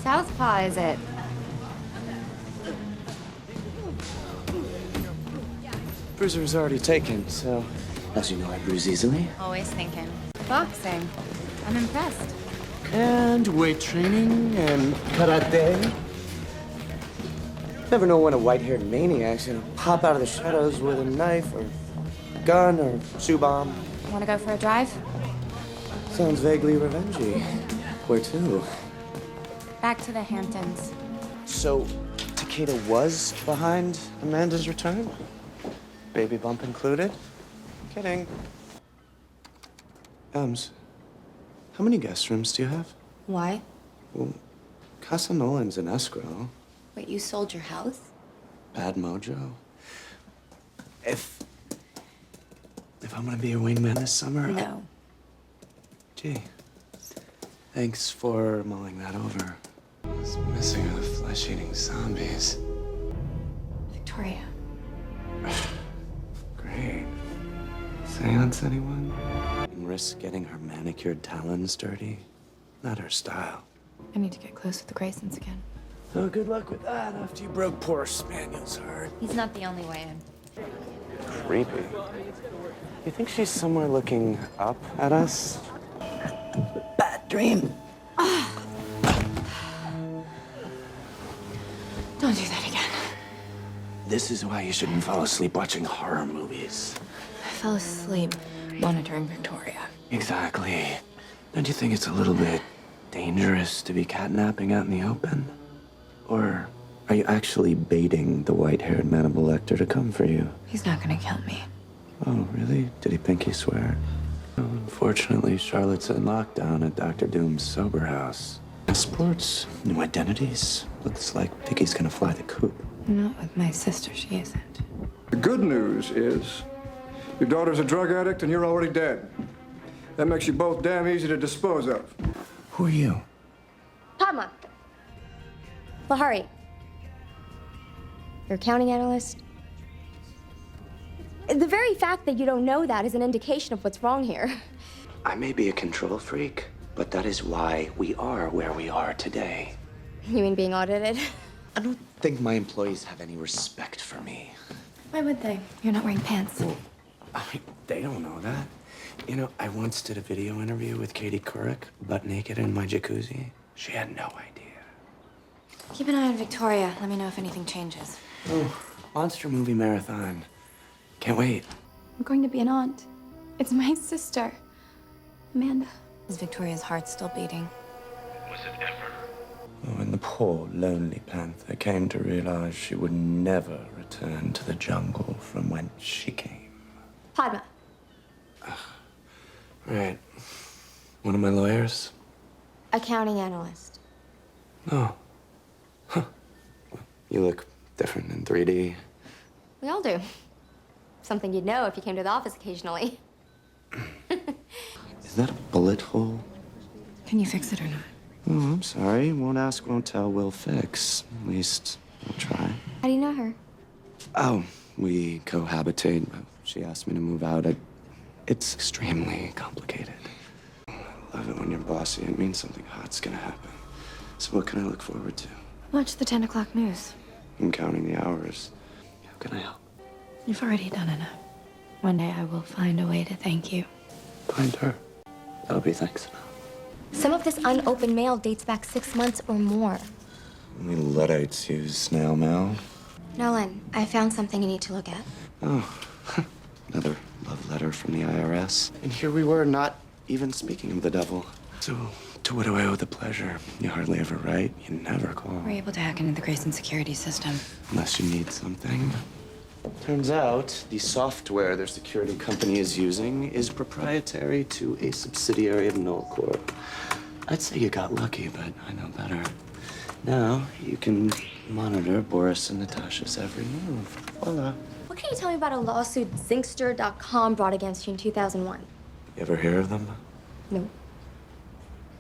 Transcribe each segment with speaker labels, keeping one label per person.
Speaker 1: Southpaw, is it?
Speaker 2: Bruiser was already taken, so... As you know, I bruise easily.
Speaker 1: Always thinking. Boxing. I'm impressed.
Speaker 2: And weight training and karate. Never know when a white-haired maniac's gonna pop out of the shadows with a knife or gun or shoe bomb.
Speaker 1: Want to go for a drive?
Speaker 2: Sounds vaguely revengey. Where to?
Speaker 1: Back to the Hamptons.
Speaker 2: So, Takeda was behind Amanda's return? Baby bump included? Kidding. Ems, how many guest rooms do you have?
Speaker 1: Why?
Speaker 2: Well, Casa Nolan's in escrow.
Speaker 1: Wait, you sold your house?
Speaker 2: Bad mojo. If I'm gonna be your wingman this summer...
Speaker 1: No.
Speaker 2: Gee, thanks for mulling that over. I was missing the flesh-eating zombies.
Speaker 1: Victoria.
Speaker 2: Great. Seance, anyone? And risk getting her manicured talons dirty? Not her style.
Speaker 1: I need to get close with the Graysons again.
Speaker 2: Oh, good luck with that after you broke poor Spaniel's heart.
Speaker 1: He's not the only way in.
Speaker 2: Creepy. You think she's somewhere looking up at us?
Speaker 1: Bad dream. Don't do that again.
Speaker 2: This is why you shouldn't fall asleep watching horror movies.
Speaker 1: I fell asleep monitoring Victoria.
Speaker 2: Exactly. Don't you think it's a little bit dangerous to be catnapping out in the open? Or are you actually baiting the white-haired Hannibal Lecter to come for you?
Speaker 1: He's not gonna kill me.
Speaker 2: Oh, really? Did he pinky swear? Oh, unfortunately, Charlotte's in lockdown at Dr. Doom's sober house. Sports, new identities. Looks like Vicky's gonna fly the coop.
Speaker 1: Not with my sister, she isn't.
Speaker 3: The good news is your daughter's a drug addict and you're already dead. That makes you both damn easy to dispose of.
Speaker 2: Who are you?
Speaker 4: Padma. Lahari. You're accounting analyst? The very fact that you don't know that is an indication of what's wrong here.
Speaker 2: I may be a control freak, but that is why we are where we are today.
Speaker 4: You mean being audited?
Speaker 2: I don't think my employees have any respect for me.
Speaker 1: Why would they? You're not wearing pants.
Speaker 2: Well, they don't know that. You know, I once did a video interview with Katie Couric, butt naked in my jacuzzi. She had no idea.
Speaker 1: Keep an eye on Victoria. Let me know if anything changes.
Speaker 2: Oh, monster movie marathon. Can't wait.
Speaker 1: I'm going to be an aunt. It's my sister, Amanda. Is Victoria's heart still beating?
Speaker 5: Was it ever?
Speaker 2: Oh, and the poor, lonely panther came to realize she would never return to the jungle from whence she came.
Speaker 4: Padma.
Speaker 2: Right. One of my lawyers?
Speaker 4: Accounting analyst.
Speaker 2: Oh. Huh. You look different in 3D.
Speaker 4: We all do. Something you'd know if you came to the office occasionally.
Speaker 2: Is that a bullet hole?
Speaker 1: Can you fix it or not?
Speaker 2: Oh, I'm sorry. Won't ask, won't tell, will fix. At least, I'll try.
Speaker 4: How do you know her?
Speaker 2: Oh, we cohabitate. She asked me to move out. It's extremely complicated. I love it when you're bossy. It means something hot's gonna happen. So what can I look forward to?
Speaker 1: Watch the 10 o'clock news.
Speaker 2: I'm counting the hours. How can I help?
Speaker 1: You've already done enough. One day I will find a way to thank you.
Speaker 2: Find her. That'll be thanks enough.
Speaker 4: Some of this unopened mail dates back 6 months or more.
Speaker 2: Only Luddites use snail mail.
Speaker 4: Nolan, I found something you need to look at.
Speaker 2: Oh, another love letter from the IRS. And here we were, not even speaking of the devil. So, to what do I owe the pleasure? You hardly ever write. You never call.
Speaker 1: We're able to hack into the Grayson security system.
Speaker 2: Unless you need something. Turns out, the software their security company is using is proprietary to a subsidiary of Null Corp. I'd say you got lucky, but I know better. Now, you can monitor Boris and Natasha's every move. Voila.
Speaker 4: What can you tell me about a lawsuit Zinkster.com brought against you in 2001?
Speaker 2: You ever hear of them?
Speaker 4: No.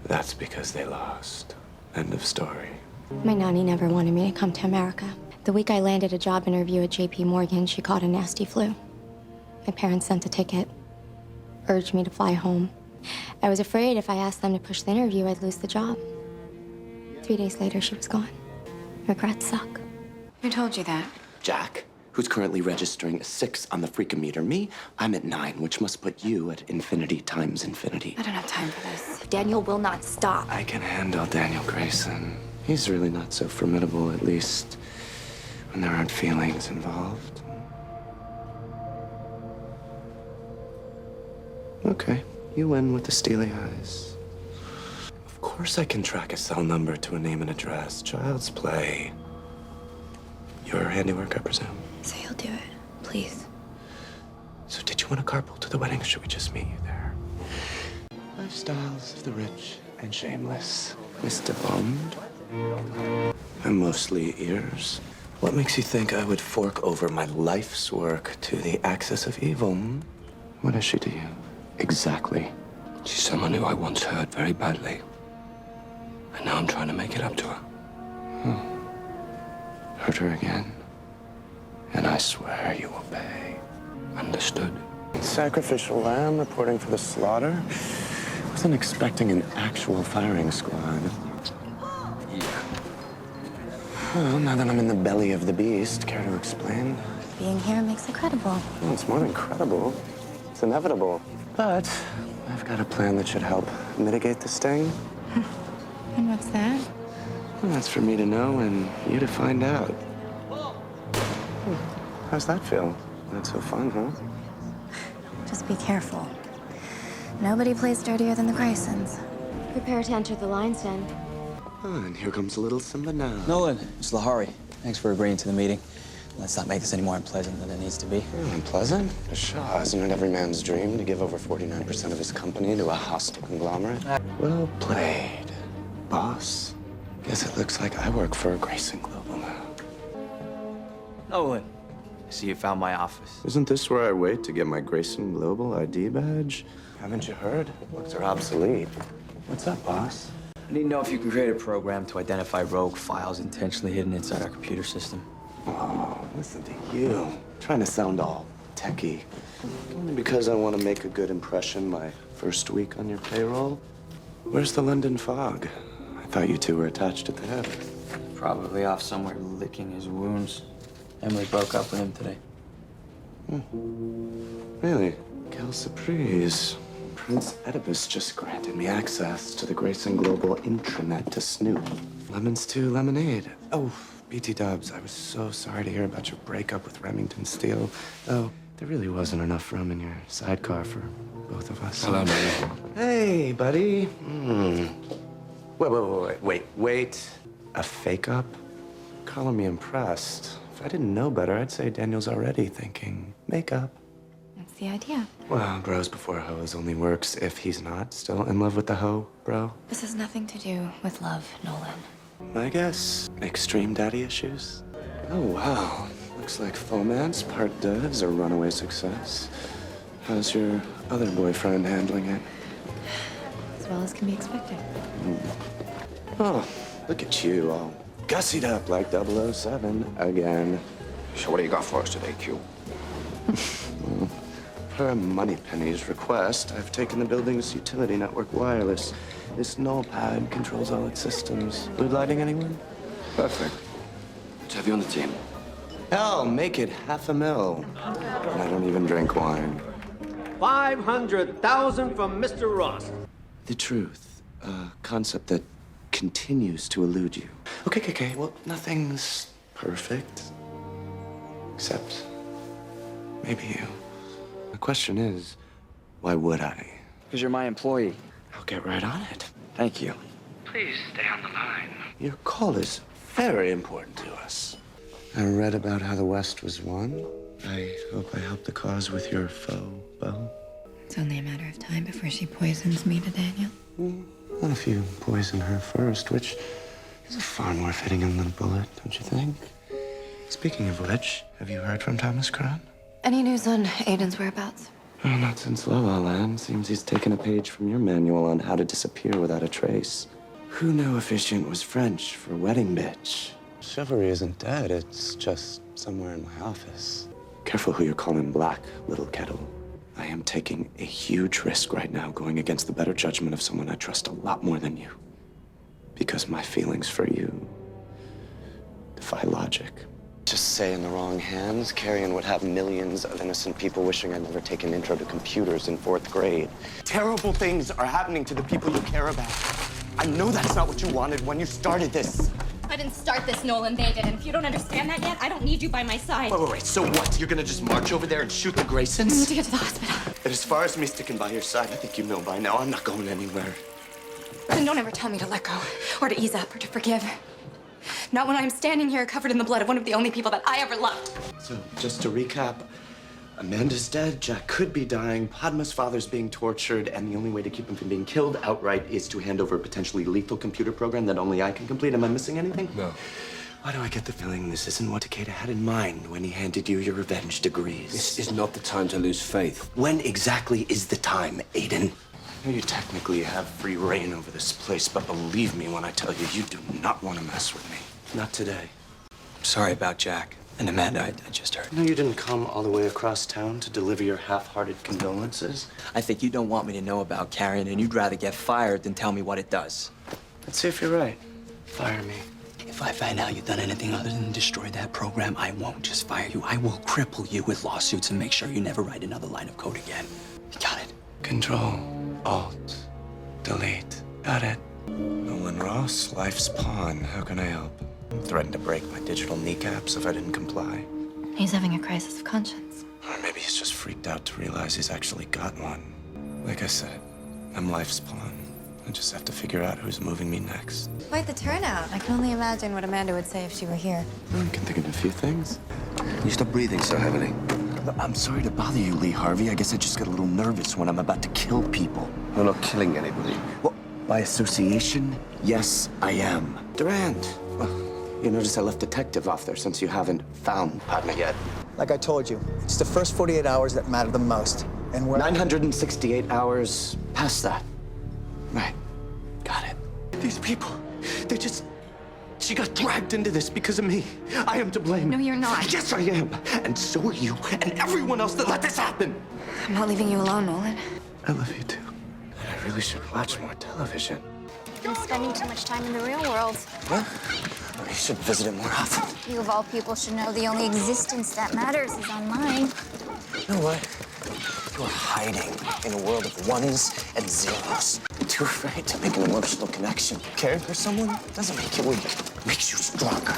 Speaker 2: That's because they lost. End of story.
Speaker 4: My nanny never wanted me to come to America. The week I landed a job interview at JP Morgan, she caught a nasty flu. My parents sent a ticket, urged me to fly home. I was afraid if I asked them to push the interview, I'd lose the job. 3 days later, she was gone. Regrets suck.
Speaker 1: Who told you that?
Speaker 2: Jack, who's currently registering a 6 on the freakometer. Me, I'm at 9, which must put you at infinity times infinity.
Speaker 1: I don't have time for this.
Speaker 4: Daniel will not stop.
Speaker 2: I can handle Daniel Grayson. He's really not so formidable, at least when there aren't feelings involved. Okay, you win with the steely eyes. Of course I can track a cell number to a name and address. Child's play. Your handiwork, I presume.
Speaker 1: So you'll do it, please.
Speaker 2: So did you want to carpool to the wedding, or should we just meet you there? Lifestyles of the rich and shameless. Mr. Bond. And mostly ears. What makes you think I would fork over my life's work to the axis of evil? What is she to you? Exactly.
Speaker 5: She's someone who I once hurt very badly. And now I'm trying to make it up to her.
Speaker 2: Hurt her again. And I swear you will pay.
Speaker 5: Understood.
Speaker 2: Sacrificial lamb reporting for the slaughter? Wasn't expecting an actual firing squad.
Speaker 5: Yeah.
Speaker 2: Well, now that I'm in the belly of the beast, care to explain?
Speaker 1: Being here makes it credible.
Speaker 2: Well, it's more than credible. It's inevitable. But I've got a plan that should help mitigate the sting.
Speaker 1: And what's that?
Speaker 2: Well, that's for me to know and you to find out. How's that feel? Not so fun, huh?
Speaker 1: Just be careful. Nobody plays dirtier than the Graysons.
Speaker 4: Prepare to enter the lion's den.
Speaker 2: Oh, and here comes a little Simba now.
Speaker 6: Nolan, it's Lahari. Thanks for agreeing to the meeting. Let's not make this any more unpleasant than it needs to be.
Speaker 2: Oh, unpleasant? Pshaw, isn't it every man's dream to give over 49% of his company to a hostile conglomerate? Well played, boss. Guess it looks like I work for Grayson Global now.
Speaker 6: Nolan, I see you found my office.
Speaker 2: Isn't this where I wait to get my Grayson Global ID badge? Haven't you heard? Books are obsolete. What's up, boss?
Speaker 6: I need to know if you can create a program to identify rogue files intentionally hidden inside our computer system.
Speaker 2: Oh, listen to you. Trying to sound all techie. Only because I want to make a good impression my first week on your payroll. Where's the London fog? I thought you two were attached at the hip.
Speaker 6: Probably off somewhere licking his wounds. Emily broke up with him today.
Speaker 2: Really? Quelle surprise. Prince Oedipus just granted me access to the Grayson Global intranet to snoop. Lemons to lemonade. Oh, BT Dubs, I was so sorry to hear about your breakup with Remington Steele. Though, there really wasn't enough room in your sidecar for both of us.
Speaker 5: Hello, Nolan.
Speaker 2: Hey, buddy. Wait. A fake-up? Calling me impressed. If I didn't know better, I'd say Daniel's already thinking makeup.
Speaker 1: That's the idea.
Speaker 2: Well, bros before hoes only works if he's not still in love with the hoe, bro.
Speaker 1: This has nothing to do with love, Nolan.
Speaker 2: I guess extreme daddy issues. Oh, wow. Looks like Fomance Part 2 is a runaway success. How's your other boyfriend handling it?
Speaker 1: As well as can be expected.
Speaker 2: Oh, look at you, all gussied up like 007 again.
Speaker 5: So what do you got for us today, Q?
Speaker 2: Per Moneypenny's request, I've taken the building's utility network wireless. This null pad controls all its systems. Mood lighting, anyone?
Speaker 5: Perfect. Let's have you on the team.
Speaker 2: Hell, make it $500,000. And I don't even drink wine.
Speaker 7: 500,000 from Mr. Ross.
Speaker 2: The truth, a concept that continues to elude you. Okay. Well, nothing's perfect. Except maybe you. The question is, why would I?
Speaker 6: Because you're my employee.
Speaker 2: I'll get right on it.
Speaker 6: Thank you.
Speaker 2: Please stay on the line. Your call is very important to us. I read about how the West was won. I hope I helped the cause with your foe, Bo.
Speaker 1: It's only a matter of time before she poisons me to Daniel.
Speaker 2: What if you poison her first, which is a far more fitting than a bullet, don't you think? Speaking of which, have you heard from Thomas Crown?
Speaker 1: Any news on Aiden's whereabouts?
Speaker 2: Well, not since La La Land. Seems he's taken a page from your manual on how to disappear without a trace. Who knew efficient was French for wedding bitch? Chivalry isn't dead, it's just somewhere in my office. Careful who you're calling black, little kettle. I am taking a huge risk right now going against the better judgment of someone I trust a lot more than you. because my feelings for you defy logic. Just say in the wrong hands, Carrion would have millions of innocent people wishing I'd never taken intro to computers in 4th grade. Terrible things are happening to the people you care about. I know that's not what you wanted when you started this.
Speaker 1: I didn't start this, Nolan. They did. And if you don't understand that yet, I don't need you by my side.
Speaker 2: Wait. So what? You're gonna just march over there and shoot the Graysons?
Speaker 1: I need to get to the hospital.
Speaker 2: And as far as me sticking by your side, I think you know by now I'm not going anywhere.
Speaker 1: Then don't ever tell me to let go, or to ease up, or to forgive. Not when I'm standing here covered in the blood of one of the only people that I ever loved.
Speaker 2: So, just to recap, Amanda's dead, Jack could be dying, Padma's father's being tortured, and the only way to keep him from being killed outright is to hand over a potentially lethal computer program that only I can complete. Am I missing anything?
Speaker 5: No.
Speaker 2: Why do I get the feeling this isn't what Takeda had in mind when he handed you your revenge degrees?
Speaker 5: This is not the time to lose faith.
Speaker 2: When exactly is the time, Aiden? I know you technically have free reign over this place, but believe me when I tell you, you do not want to mess with me. Not today.
Speaker 6: Sorry about Jack. And Amanda, I just heard.
Speaker 2: No, you didn't come all the way across town to deliver your half-hearted condolences.
Speaker 6: I think you don't want me to know about Carrion, and you'd rather get fired than tell me what it does.
Speaker 2: Let's see if you're right. Fire me.
Speaker 6: If I find out you've done anything other than destroy that program, I won't just fire you. I will cripple you with lawsuits and make sure you never write another line of code again. You got it?
Speaker 2: Control, Alt, Delete. Got it. Nolan Ross, life's pawn. How can I help? I'm threatened to break my digital kneecaps if I didn't comply.
Speaker 1: He's having a crisis of conscience.
Speaker 2: Or maybe he's just freaked out to realize he's actually got one. Like I said, I'm life's pawn. I just have to figure out who's moving me next.
Speaker 7: Quite the turnout. I can only imagine what Amanda would say if she were here.
Speaker 2: I can think of a few things.
Speaker 5: You stop breathing so heavily.
Speaker 2: I'm sorry to bother you, Lee Harvey. I guess I just get a little nervous when I'm about to kill people.
Speaker 5: You're not killing anybody.
Speaker 2: Well, by association, yes, I am. Durand. Well, you notice I left detective off there since you haven't found Padma yet.
Speaker 8: Like I told you, it's the first 48 hours that matter the most. And we're
Speaker 2: 968 hours past that. Right. Got it. These people, she got dragged into this because of me. I am to blame.
Speaker 1: No, you're not.
Speaker 2: Yes, I am. And so are you and everyone else that let this happen.
Speaker 1: I'm not leaving you alone, Nolan.
Speaker 2: I love you too. I really should watch more television.
Speaker 7: You're spending too much time in the real world.
Speaker 2: What? You should visit it more often.
Speaker 7: You, of all people, should know the only existence that matters is online.
Speaker 2: You know what? You're hiding in a world of ones and zeros. Too afraid to make an emotional connection. Caring for someone doesn't make you weak. It makes you stronger.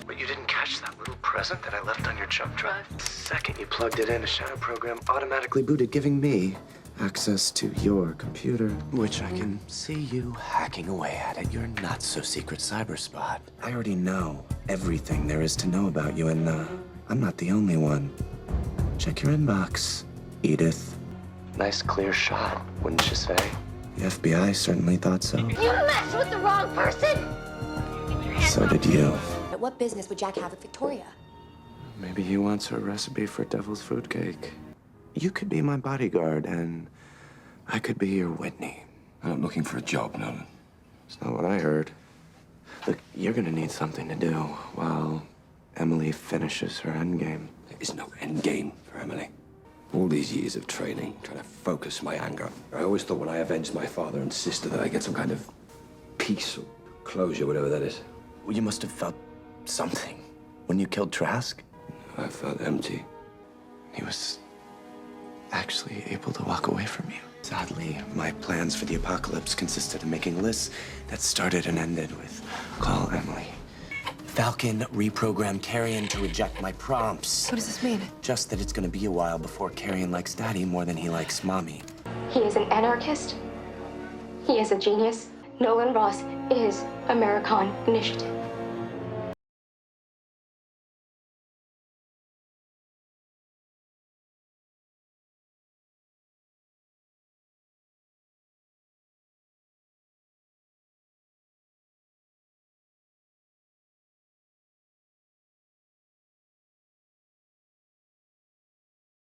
Speaker 2: But you didn't catch that little present that I left on your jump drive? The second you plugged it in, a shadow program automatically booted, giving me access to your computer, which I can see you hacking away at your not-so-secret cyber spot. I already know everything there is to know about you, and I'm not the only one. Check your inbox, Edith. Nice clear shot, wouldn't you say? The FBI certainly thought so.
Speaker 7: You messed with the wrong person!
Speaker 2: So did you.
Speaker 4: What business would Jack have with Victoria?
Speaker 2: Maybe he wants her recipe for devil's food cake. You could be my bodyguard, and I could be your Whitney.
Speaker 5: I'm not looking for a job, Nolan.
Speaker 2: It's not what I heard. Look, you're gonna need something to do while Emily finishes her endgame.
Speaker 5: There is no end game for Emily. All these years of training, trying to focus my anger. I always thought when I avenged my father and sister that I'd get some kind of peace or closure, whatever that is.
Speaker 2: Well, you must have felt something when you killed Trask.
Speaker 5: I felt empty.
Speaker 2: He was actually able to walk away from you. Sadly, my plans for the apocalypse consisted of making lists that started and ended with "Call Emily." Falcon reprogrammed Carrion to reject my prompts.
Speaker 1: What does this mean?
Speaker 2: Just that it's gonna be a while before Carrion likes Daddy more than he likes Mommy.
Speaker 4: He is an anarchist. He is a genius. Nolan Ross is American Initiative.